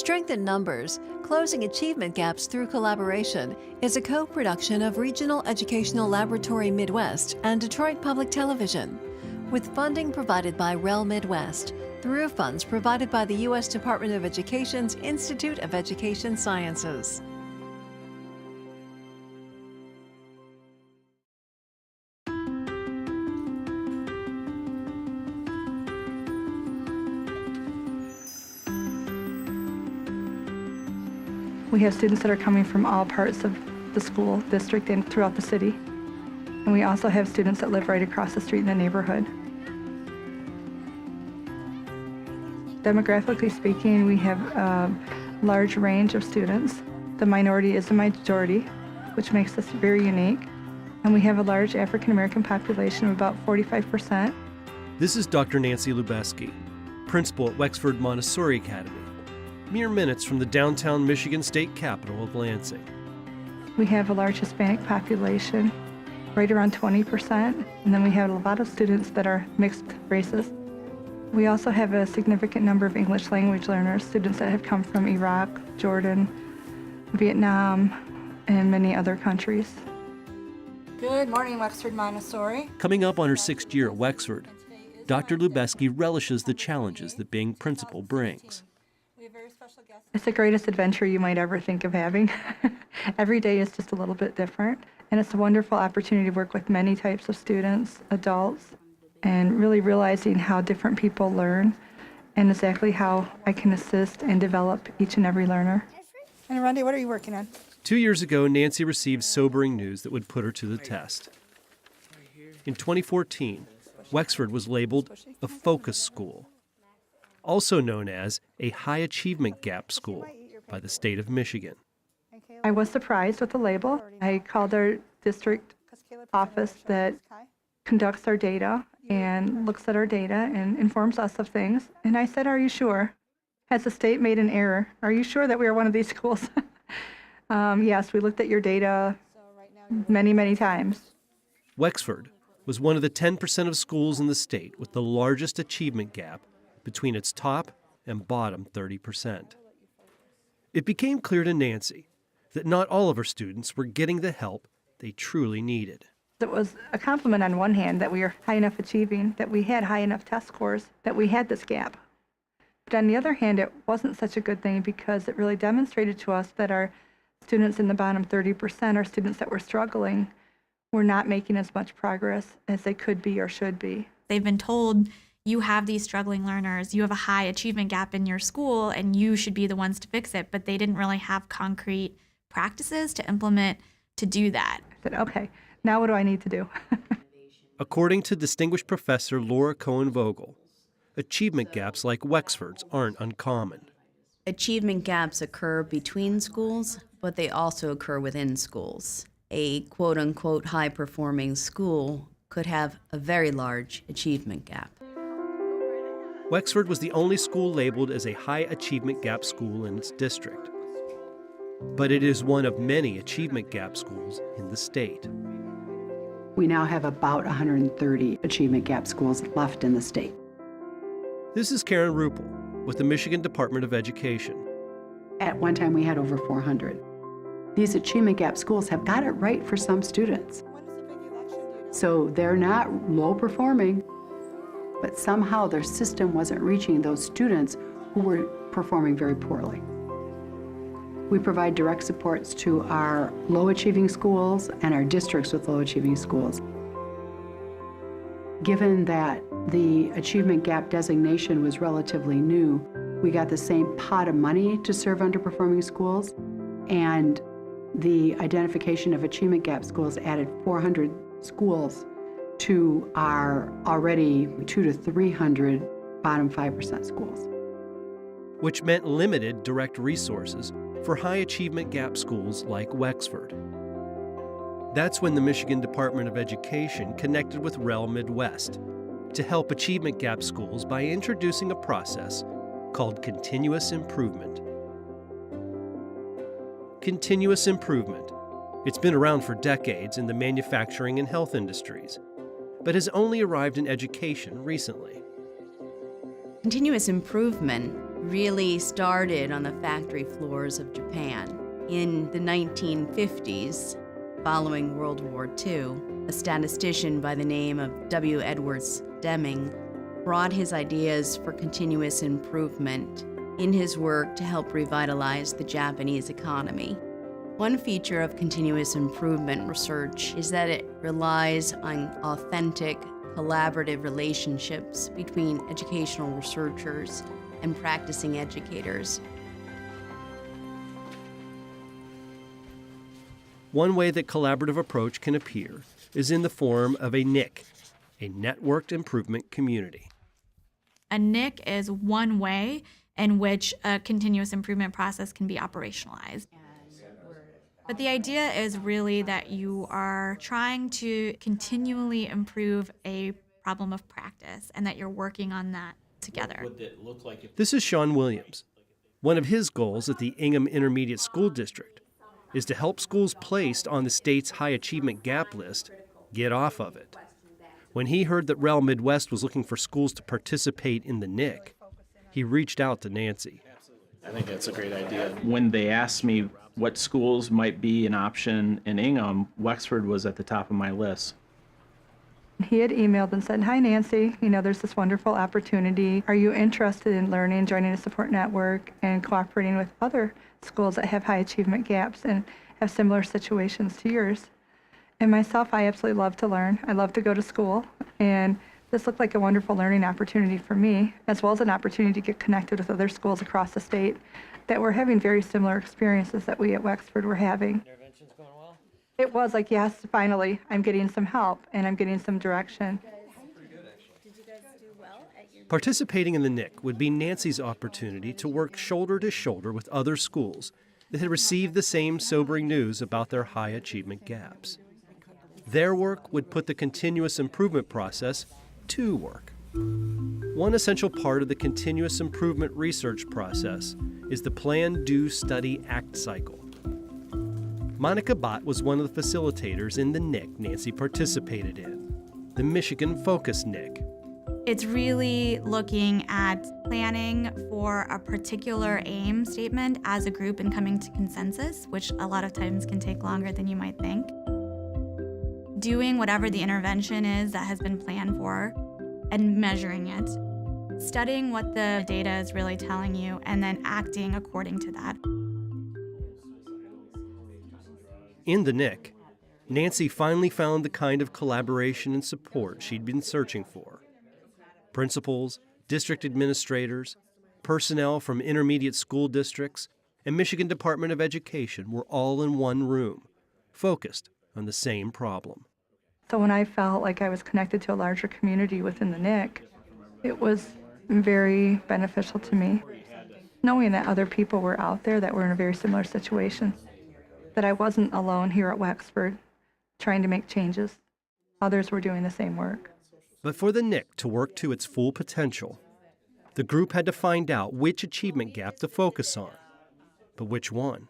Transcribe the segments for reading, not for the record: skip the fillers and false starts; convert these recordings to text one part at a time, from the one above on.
Strength in Numbers, Closing Achievement Gaps Through Collaboration is a co-production of Regional Educational Laboratory Midwest and Detroit Public Television, with funding provided by REL Midwest through funds provided by the U.S. Department of Education's Institute of Education Sciences. We have students that are coming from all parts of the school district and throughout the city. And we also have students that live right across the street in the neighborhood. Demographically speaking, we have a large range of students. The minority is the majority, which makes us very unique. And we have a large African American population of about 45%. This is Dr. Nancy Lebowski, principal at Wexford Montessori Academy, mere minutes from the downtown Michigan state capital of Lansing. We have a large Hispanic population, right around 20%, and then we have a lot of students that are mixed races. We also have a significant number of English language learners, students that have come from Iraq, Jordan, Vietnam, and many other countries. Good morning, Wexford Montessori. Coming up on her 6th year at Wexford, Dr. Lebowski relishes the challenges that being principal brings. It's the greatest adventure you might ever think of having. Every day is just a little bit different, and it's a wonderful opportunity to work with many types of students, adults, and really realizing how different people learn and exactly how I can assist and develop each and every learner. And Randy, what are you working on? 2 years ago, Nancy received sobering news that would put her to the test. In 2014, Wexford was labeled a focus school, also known as a high achievement gap school by the state of Michigan. I was surprised with the label. I called our district office that conducts our data and looks at our data and informs us of things. And I said, "Are you sure? Has the state made an error? Are you sure that we are one of these schools?" Yes, we looked at your data many, many times. Wexford was one of the 10% of schools in the state with the largest achievement gap between its top and bottom 30%. It became clear to Nancy that not all of her students were getting the help they truly needed. It was a compliment on one hand that we were high enough achieving, that we had high enough test scores, that we had this gap. But on the other hand, it wasn't such a good thing because it really demonstrated to us that our students in the bottom 30%, our students that were struggling, were not making as much progress as they could be or should be. They've been told, you have these struggling learners, you have a high achievement gap in your school, and you should be the ones to fix it, but they didn't really have concrete practices to implement to do that. I said, okay, now what do I need to do? According to distinguished professor Laura Cohen-Vogel, achievement gaps like Wexford's aren't uncommon. Achievement gaps occur between schools, but they also occur within schools. A quote-unquote high-performing school could have a very large achievement gap. Wexford was the only school labeled as a high achievement gap school in its district. But it is one of many achievement gap schools in the state. We now have about 130 achievement gap schools left in the state. This is Karen Ruppel with the Michigan Department of Education. At one time, we had over 400. These achievement gap schools have got it right for some students. So they're not low performing, but somehow their system wasn't reaching those students who were performing very poorly. We provide direct supports to our low-achieving schools and our districts with low-achieving schools. Given that the achievement gap designation was relatively new, we got the same pot of money to serve underperforming schools, and the identification of achievement gap schools added 400 schools to our already 200 to 300 bottom 5% schools. Which meant limited direct resources for high achievement gap schools like Wexford. That's when the Michigan Department of Education connected with REL Midwest to help achievement gap schools by introducing a process called continuous improvement. Continuous improvement. It's been around for decades in the manufacturing and health industries, but has only arrived in education recently. Continuous improvement really started on the factory floors of Japan. In the 1950s, following World War II, a statistician by the name of W. Edwards Deming brought his ideas for continuous improvement in his work to help revitalize the Japanese economy. One feature of continuous improvement research is that it relies on authentic, collaborative relationships between educational researchers and practicing educators. One way that collaborative approach can appear is in the form of a NIC, a Networked Improvement Community. A NIC is one way in which a continuous improvement process can be operationalized. But the idea is really that you are trying to continually improve a problem of practice and that you're working on that together. This is Sean Williams. One of his goals at the Ingham Intermediate School District is to help schools placed on the state's high achievement gap list get off of it. When he heard that REL Midwest was looking for schools to participate in the NIC, he reached out to Nancy. I think that's a great idea. When they asked me what schools might be an option in Ingham, Wexford was at the top of my list. He had emailed and said, "Hi, Nancy, there's this wonderful opportunity. Are you interested in learning, joining a support network, and cooperating with other schools that have high achievement gaps and have similar situations to yours?" And myself, I absolutely love to learn. I love to go to school, and this looked like a wonderful learning opportunity for me, as well as an opportunity to get connected with other schools across the state that were having very similar experiences that we at Wexford were having. Intervention's going well? It was like, yes, finally, I'm getting some help and I'm getting some direction. Participating in the NIC would be Nancy's opportunity to work shoulder to shoulder with other schools that had received the same sobering news about their high achievement gaps. Their work would put the continuous improvement process to work. One essential part of the continuous improvement research process is the Plan, Do, Study, Act cycle. Monica Bott was one of the facilitators in the NIC Nancy participated in, the Michigan Focus NIC. It's really looking at planning for a particular aim statement as a group and coming to consensus, which a lot of times can take longer than you might think. Doing whatever the intervention is that has been planned for and measuring it. Studying what the data is really telling you and then acting according to that. In the NIC, Nancy finally found the kind of collaboration and support she'd been searching for. Principals, district administrators, personnel from intermediate school districts, and Michigan Department of Education were all in one room, focused on the same problem. So when I felt like I was connected to a larger community within the NIC, it was very beneficial to me, knowing that other people were out there that were in a very similar situation, that I wasn't alone here at Wexford trying to make changes. Others were doing the same work. But for the NIC to work to its full potential, the group had to find out which achievement gap to focus on. But which one?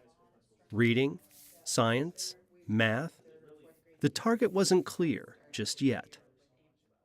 Reading, science, math? The target wasn't clear just yet.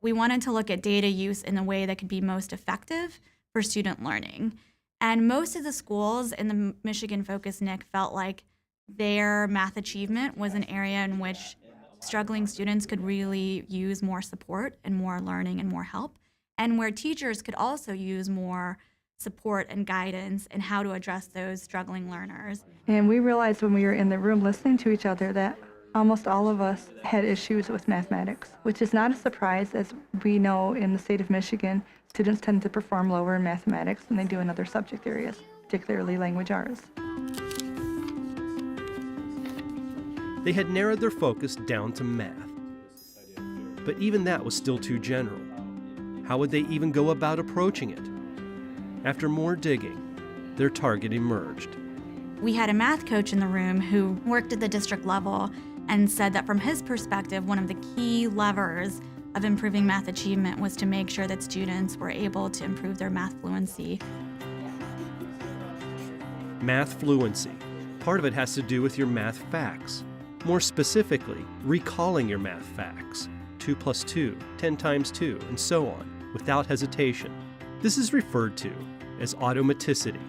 We wanted to look at data use in a way that could be most effective for student learning. And most of the schools in the Michigan Focus NIC felt like their math achievement was an area in which struggling students could really use more support and more learning and more help, and where teachers could also use more support and guidance in how to address those struggling learners. And we realized when we were in the room listening to each other that almost all of us had issues with mathematics, which is not a surprise, as we know in the state of Michigan, students tend to perform lower in mathematics than they do in other subject areas, particularly language arts. They had narrowed their focus down to math. But even that was still too general. How would they even go about approaching it? After more digging, their target emerged. We had a math coach in the room who worked at the district level and said that from his perspective, one of the key levers of improving math achievement was to make sure that students were able to improve their math fluency. Math fluency. Part of it has to do with your math facts. More specifically, recalling your math facts. 2 + 2, 10 × 2, and so on, without hesitation. This is referred to as automaticity.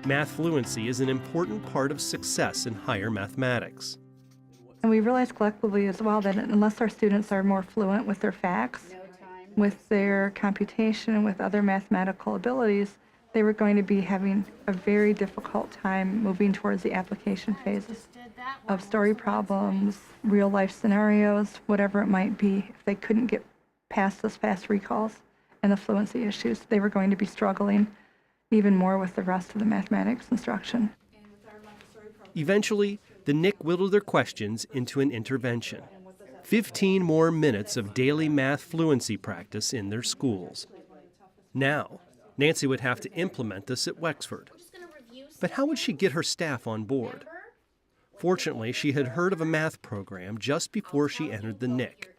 Math fluency is an important part of success in higher mathematics. And we realized collectively as well that unless our students are more fluent with their facts, with their computation, and with other mathematical abilities, they were going to be having a very difficult time moving towards the application phases of story problems, real-life scenarios, whatever it might be. If they couldn't get past those fast recalls and the fluency issues, they were going to be struggling even more with the rest of the mathematics instruction. Eventually, the NIC whittled their questions into an intervention. 15 more minutes of daily math fluency practice in their schools. Now, Nancy would have to implement this at Wexford. But how would she get her staff on board? Fortunately, she had heard of a math program just before she entered the NIC,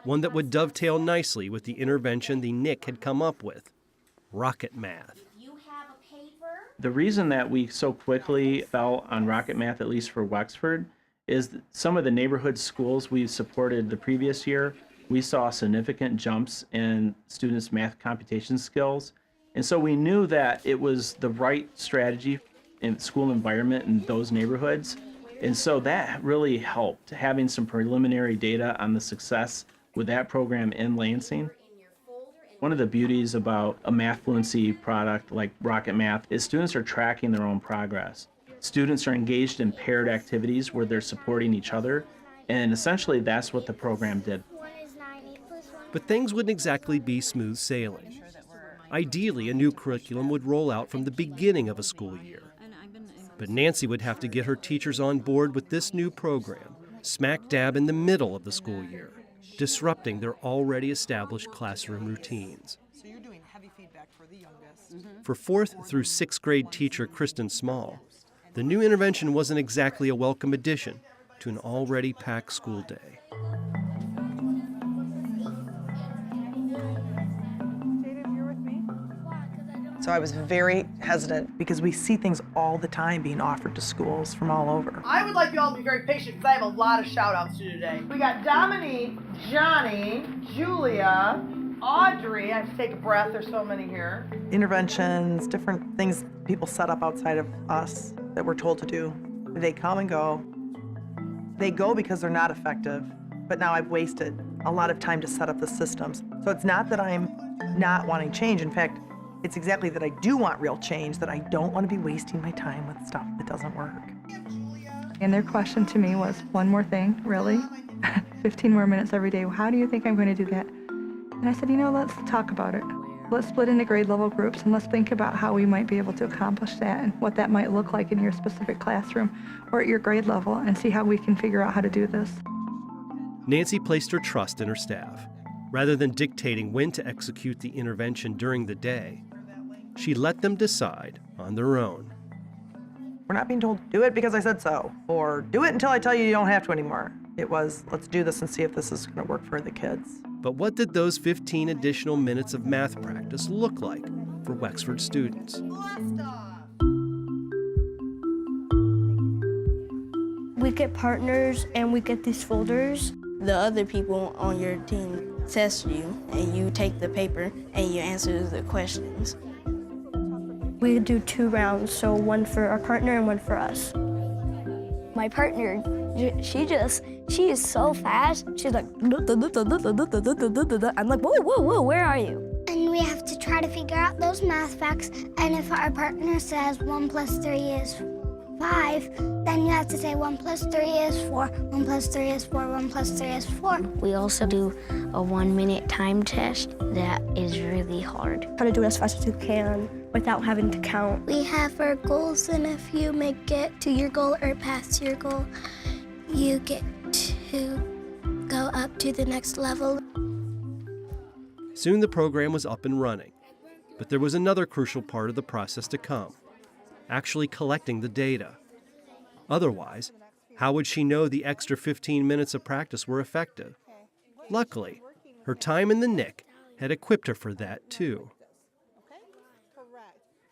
one that would dovetail nicely with the intervention the NIC had come up with, rocket math. The reason that we so quickly fell on rocket math, at least for Wexford, is that some of the neighborhood schools we supported the previous year, we saw significant jumps in students' math computation skills. And so we knew that it was the right strategy in school environment in those neighborhoods. And so that really helped, having some preliminary data on the success with that program in Lansing. One of the beauties about a math fluency product like Rocket Math is students are tracking their own progress. Students are engaged in paired activities where they're supporting each other, and essentially that's what the program did. But things wouldn't exactly be smooth sailing. Ideally, a new curriculum would roll out from the beginning of a school year. But Nancy would have to get her teachers on board with this new program, smack dab in the middle of the school year, disrupting their already established classroom routines. So you're doing heavy feedback for the youngest. For 4th through 6th grade teacher Kristen Small, the new intervention wasn't exactly a welcome addition to an already packed school day. So I was very hesitant because we see things all the time being offered to schools from all over. I would like you all to be very patient because I have a lot of shout outs to do today. We got Dominique, Johnny, Julia, Audrey. I have to take a breath, there's so many here. Interventions, different things people set up outside of us that we're told to do. They come and go. They go because they're not effective, but now I've wasted a lot of time to set up the systems. So it's not that I'm not wanting change. In fact, it's exactly that I do want real change, that I don't want to be wasting my time with stuff that doesn't work. And their question to me was, one more thing, really? 15 more minutes every day. How do you think I'm going to do that? And I said, let's talk about it. Let's split into grade level groups and let's think about how we might be able to accomplish that and what that might look like in your specific classroom or at your grade level and see how we can figure out how to do this. Nancy placed her trust in her staff. Rather than dictating when to execute the intervention during the day, she let them decide on their own. We're not being told, do it because I said so, or do it until I tell you you don't have to anymore. It was, let's do this and see if this is going to work for the kids. But what did those 15 additional minutes of math practice look like for Wexford students? We get partners and we get these folders. The other people on your team test you, and you take the paper and you answer the questions. We do 2 rounds, so one for our partner and one for us. My partner, she is so fast. She's like, I'm like, whoa, where are you? And we have to try to figure out those math facts. And if our partner says 1 + 3 is 5, then you have to say 1 + 3 is 4, 1 + 3 is 4, 1 + 3 is 4. We also do a 1-minute time test that is really hard. Try to do it as fast as you can without having to count. We have our goals, and if you make it to your goal or past your goal, you get to go up to the next level. Soon the program was up and running, but there was another crucial part of the process to come: actually collecting the data. Otherwise, how would she know the extra 15 minutes of practice were effective? Luckily, her time in the NIC had equipped her for that too.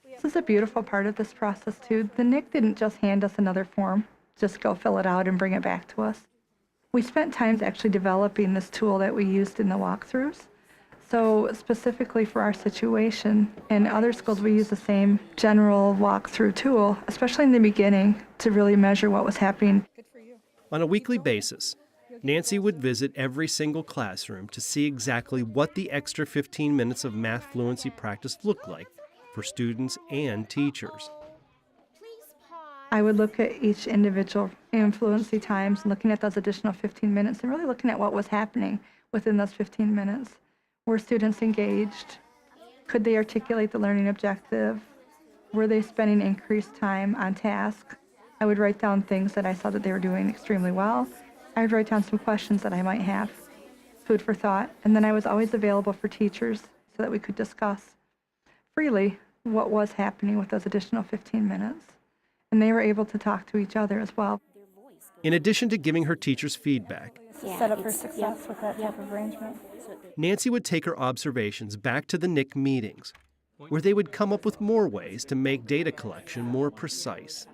This is a beautiful part of this process too. The NIC didn't just hand us another form, just go fill it out and bring it back to us. We spent time actually developing this tool that we used in the walkthroughs. So specifically for our situation, in other schools we use the same general walkthrough tool, especially in the beginning, to really measure what was happening. On a weekly basis, Nancy would visit every single classroom to see exactly what the extra 15 minutes of math fluency practice looked like for students and teachers. I would look at each individual fluency times, looking at those additional 15 minutes and really looking at what was happening within those 15 minutes. Were students engaged? Could they articulate the learning objective? Were they spending increased time on task? I would write down things that I saw that they were doing extremely well. I would write down some questions that I might have, food for thought, and then I was always available for teachers so that we could discuss freely what was happening with those additional 15 minutes. And they were able to talk to each other as well. In addition to giving her teachers feedback, Set up for success with that type of arrangement. Nancy would take her observations back to the NIC meetings, where they would come up with more ways to make data collection more precise.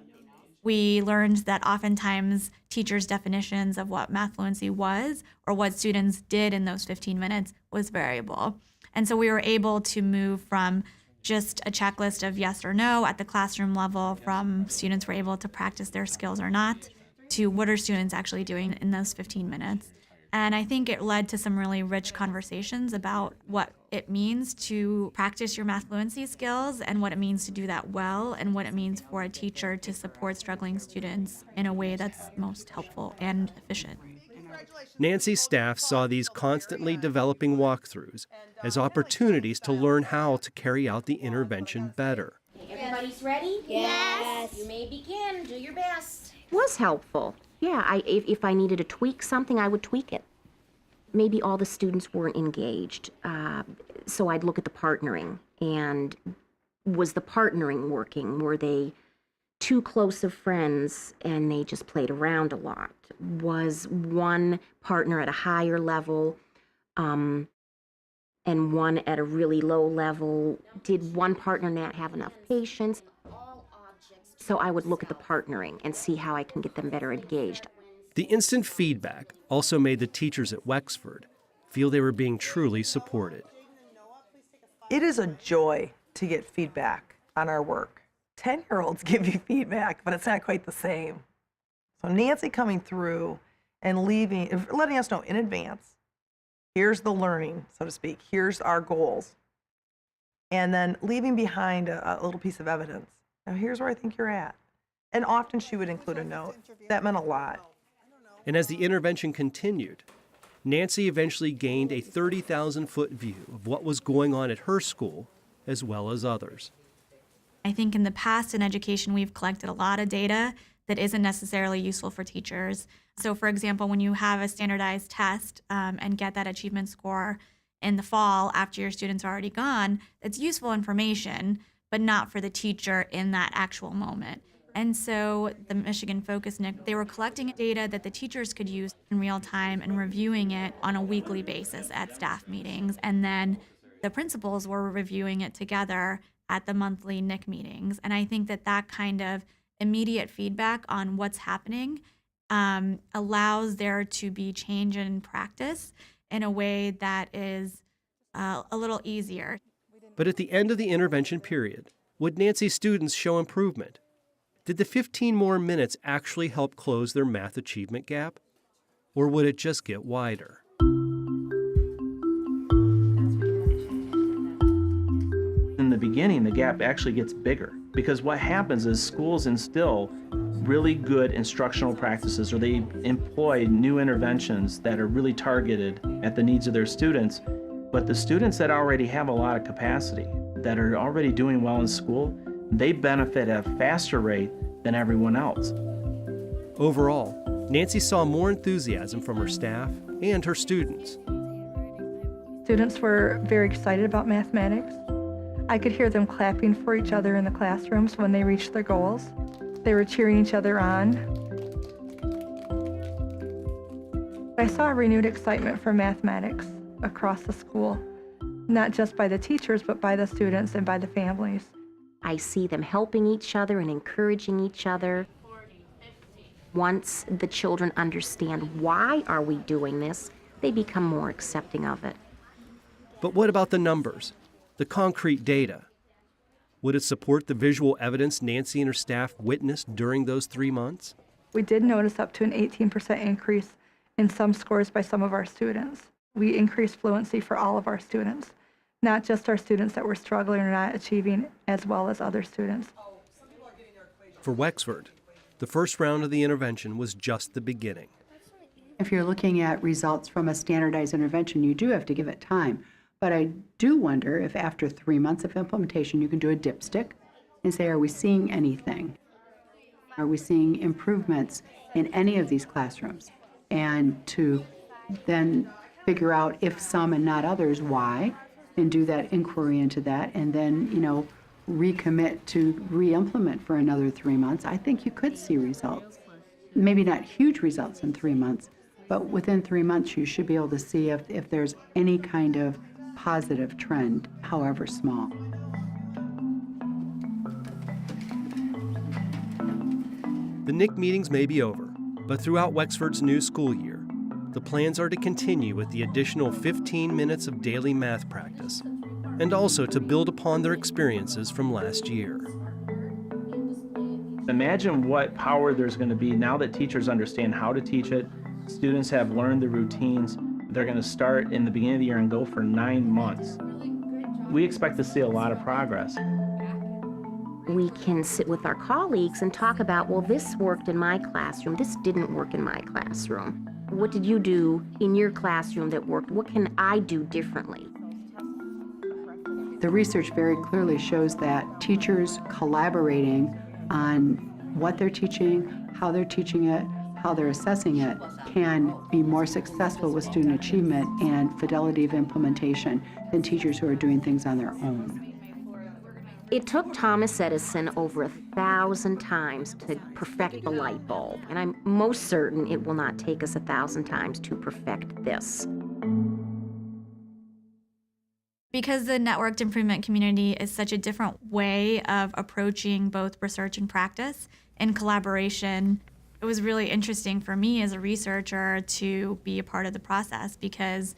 We learned that oftentimes teachers' definitions of what math fluency was or what students did in those 15 minutes was variable. And so we were able to move from just a checklist of yes or no at the classroom level, from students were able to practice their skills or not, to what are students actually doing in those 15 minutes. And I think it led to some really rich conversations about what it means to practice your math fluency skills and what it means to do that well and what it means for a teacher to support struggling students in a way that's most helpful and efficient. Nancy's staff saw these constantly developing walkthroughs as opportunities to learn how to carry out the intervention better. Everybody's ready? Yes. You may begin. Do your best. Was helpful. Yeah, if I needed to tweak something, I would tweak it. Maybe all the students weren't engaged, so I'd look at the partnering. And was the partnering working? Were they too close of friends and they just played around a lot? Was one partner at a higher level and one at a really low level? Did one partner not have enough patience? So I would look at the partnering and see how I can get them better engaged. The instant feedback also made the teachers at Wexford feel they were being truly supported. It is a joy to get feedback on our work. 10-year-olds give you feedback, but it's not quite the same. So Nancy coming through and letting us know in advance, here's the learning, so to speak, here's our goals, and then leaving behind a little piece of evidence. Now here's where I think you're at. And often she would include a note. That meant a lot. And as the intervention continued, Nancy eventually gained a 30,000-foot view of what was going on at her school as well as others. I think in the past in education, we've collected a lot of data that isn't necessarily useful for teachers. So for example, when you have a standardized test and get that achievement score in the fall after your students are already gone, that's useful information, but not for the teacher in that actual moment. And so the Michigan Focus NIC, they were collecting data that the teachers could use in real time and reviewing it on a weekly basis at staff meetings. And then the principals were reviewing it together at the monthly NIC meetings. And I think that that kind of immediate feedback on what's happening allows there to be change in practice in a way that is a little easier. But at the end of the intervention period, would Nancy's students show improvement? Did the 15 more minutes actually help close their math achievement gap? Or would it just get wider? In the beginning, the gap actually gets bigger because what happens is schools instill really good instructional practices, or they employ new interventions that are really targeted at the needs of their students. But the students that already have a lot of capacity, that are already doing well in school, they benefit at a faster rate than everyone else. Overall, Nancy saw more enthusiasm from her staff and her students. Students were very excited about mathematics. I could hear them clapping for each other in the classrooms when they reached their goals. They were cheering each other on. I saw a renewed excitement for mathematics across the school, not just by the teachers, but by the students and by the families. I see them helping each other and encouraging each other. Once the children understand why are we doing this, they become more accepting of it. But what about the numbers, the concrete data? Would it support the visual evidence Nancy and her staff witnessed during those 3 months? We did notice up to an 18% increase in some scores by some of our students. We increased fluency for all of our students, not just our students that were struggling or not achieving as well as other students. For Wexford, the first round of the intervention was just the beginning. If you're looking at results from a standardized intervention, you do have to give it time. But I do wonder if after 3 months of implementation, you can do a dipstick and say, are we seeing anything? Are we seeing improvements in any of these classrooms? And to then figure out if some and not others, why, and do that inquiry into that, and then, recommit to re-implement for another 3 months. I think you could see results. Maybe not huge results in 3 months, but within 3 months, you should be able to see if there's any kind of positive trend, however small. The NIC meetings may be over, but throughout Wexford's new school year, the plans are to continue with the additional 15 minutes of daily math practice, and also to build upon their experiences from last year. Imagine what power there's going to be now that teachers understand how to teach it. Students have learned the routines. They're going to start in the beginning of the year and go for 9 months. We expect to see a lot of progress. We can sit with our colleagues and talk about, well, this worked in my classroom, this didn't work in my classroom. What did you do in your classroom that worked? What can I do differently? The research very clearly shows that teachers collaborating on what they're teaching, how they're teaching it, how they're assessing it, can be more successful with student achievement and fidelity of implementation than teachers who are doing things on their own. It took Thomas Edison over 1,000 times to perfect the light bulb, and I'm most certain it will not take us 1,000 times to perfect this. Because the networked improvement community is such a different way of approaching both research and practice in collaboration, it was really interesting for me as a researcher to be a part of the process because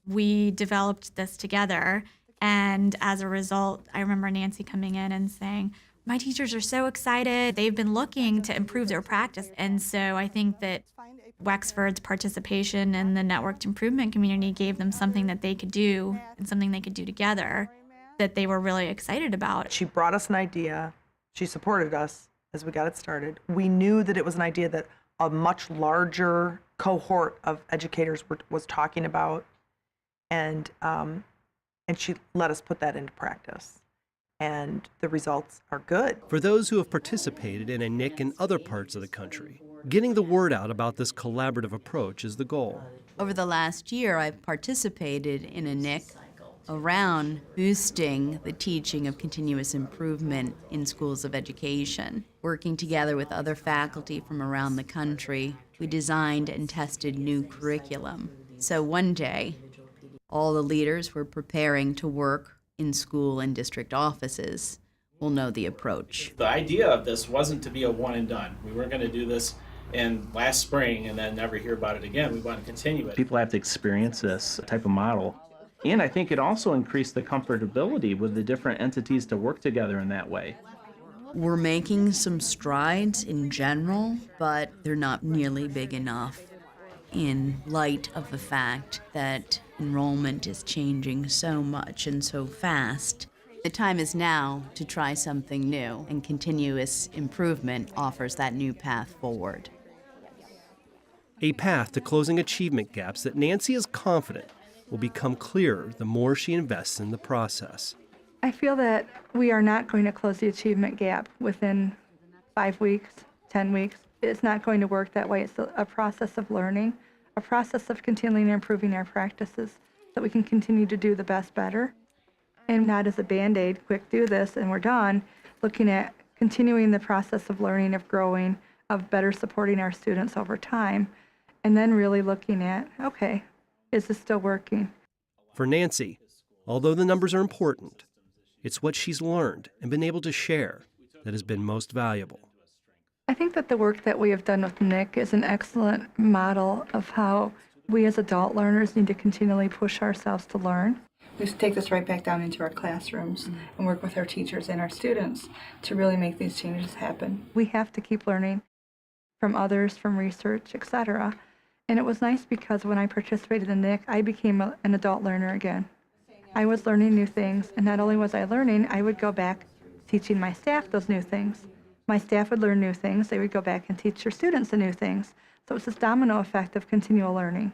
we developed this together. And as a result, I remember Nancy coming in and saying, my teachers are so excited. They've been looking to improve their practice. And so I think that Wexford's participation in the networked improvement community gave them something that they could do and something they could do together that they were really excited about. She brought us an idea. She supported us as we got it started. We knew that it was an idea that a much larger cohort of educators was talking about, and she let us put that into practice. And the results are good. For those who have participated in a NIC in other parts of the country, getting the word out about this collaborative approach is the goal. Over the last year, I've participated in a NIC around boosting the teaching of continuous improvement in schools of education. Working together with other faculty from around the country, we designed and tested new curriculum. So one day, all the leaders who are preparing to work in school and district offices will know the approach. The idea of this wasn't to be a one and done. We weren't going to do this in last spring and then never hear about it again. We want to continue it. People have to experience this type of model. And I think it also increased the comfortability with the different entities to work together in that way. We're making some strides in general, but they're not nearly big enough in light of the fact that enrollment is changing so much and so fast. The time is now to try something new, and continuous improvement offers that new path forward. A path to closing achievement gaps that Nancy is confident will become clearer the more she invests in the process. I feel that we are not going to close the achievement gap within 5 weeks, 10 weeks. It's not going to work that way. It's a process of learning, a process of continually improving our practices so that we can continue to do the best better. And not as a Band-Aid, quick do this and we're done, looking at continuing the process of learning, of growing, of better supporting our students over time, and then really looking at, okay, is this still working? For Nancy, although the numbers are important, it's what she's learned and been able to share that has been most valuable. I think that the work that we have done with NIC is an excellent model of how we as adult learners need to continually push ourselves to learn. We take this right back down into our classrooms and work with our teachers and our students to really make these changes happen. We have to keep learning from others, from research, etc. And it was nice because when I participated in NIC, I became an adult learner again. I was learning new things, and not only was I learning, I would go back teaching my staff those new things. My staff would learn new things, they would go back and teach their students the new things. So it's this domino effect of continual learning,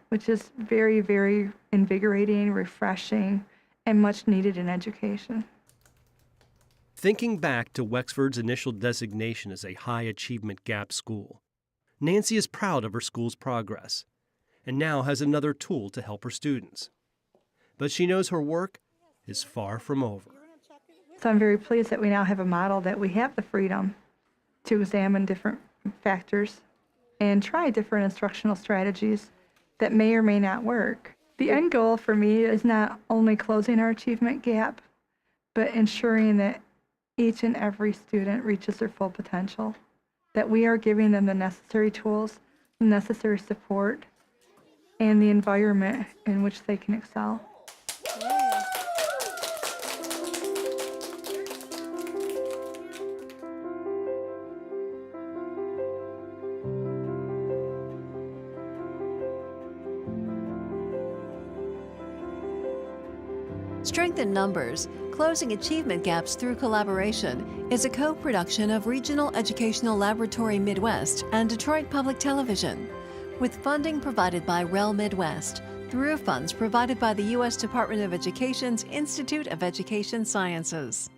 which is very, very invigorating, refreshing, and much needed in education. Thinking back to Wexford's initial designation as a high achievement gap school, Nancy is proud of her school's progress and now has another tool to help her students. But she knows her work is far from over. So I'm very pleased that we now have a model that we have the freedom to examine different factors and try different instructional strategies that may or may not work. The end goal for me is not only closing our achievement gap, but ensuring that each and every student reaches their full potential, that we are giving them the necessary tools, the necessary support, and the environment in which they can excel. Strength in Numbers, Closing Achievement Gaps Through Collaboration is a co-production of Regional Educational Laboratory Midwest and Detroit Public Television, with funding provided by REL Midwest through funds provided by the U.S. Department of Education's Institute of Education Sciences.